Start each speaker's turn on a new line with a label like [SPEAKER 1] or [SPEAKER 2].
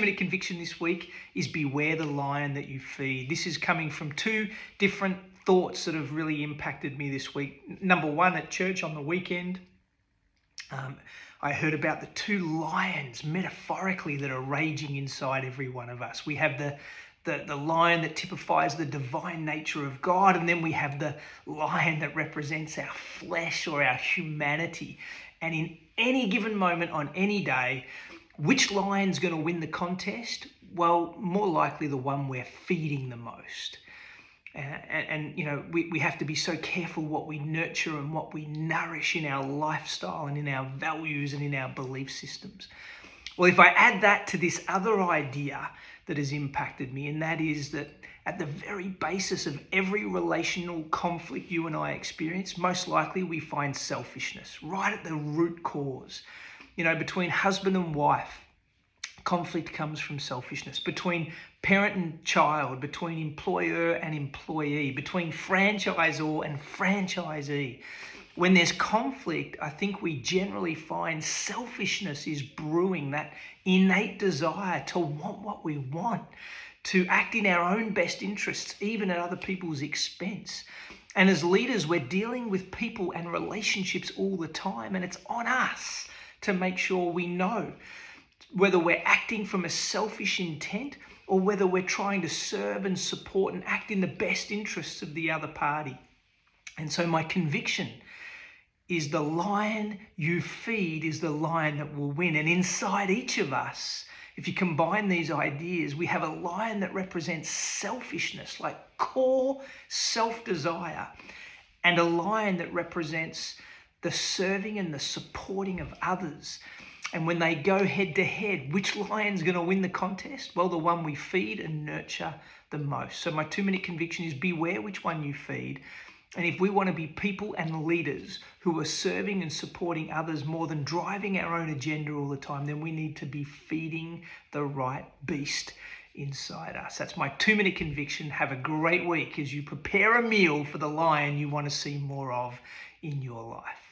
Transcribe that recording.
[SPEAKER 1] 2-minute conviction this week is beware the lion that you feed. This is coming from two different thoughts that have really impacted me this week. Number one, at church on the weekend, I heard about the two lions, metaphorically, that are raging inside every one of us. We have the lion that typifies the divine nature of God, and then we have the lion that represents our flesh or our humanity. And in any given moment on any day, which lion's going to win the contest? Well, more likely the one we're feeding the most. And you know, we have to be so careful what we nurture and what we nourish in our lifestyle and in our values and in our belief systems. Well, if I add that to this other idea that has impacted me, and that is that at the very basis of every relational conflict you and I experience, most likely we find selfishness right at the root cause. You know, between husband and wife, conflict comes from selfishness. Between parent and child, between employer and employee, between franchisor and franchisee. When there's conflict, I think we generally find selfishness is brewing, that innate desire to want what we want, to act in our own best interests, even at other people's expense. And as leaders, we're dealing with people and relationships all the time, and it's on us to make sure we know whether we're acting from a selfish intent or whether we're trying to serve and support and act in the best interests of the other party. And so my conviction is the lion you feed is the lion that will win. And inside each of us, if you combine these ideas, we have a lion that represents selfishness, like core self-desire, and a lion that represents the serving and the supporting of others. And when they go head to head, which lion's going to win the contest? Well, the one we feed and nurture the most. So my 2-minute conviction is beware which one you feed. And if we want to be people and leaders who are serving and supporting others more than driving our own agenda all the time, then we need to be feeding the right beast inside us. That's my 2-minute conviction. Have a great week as you prepare a meal for the lion you want to see more of in your life.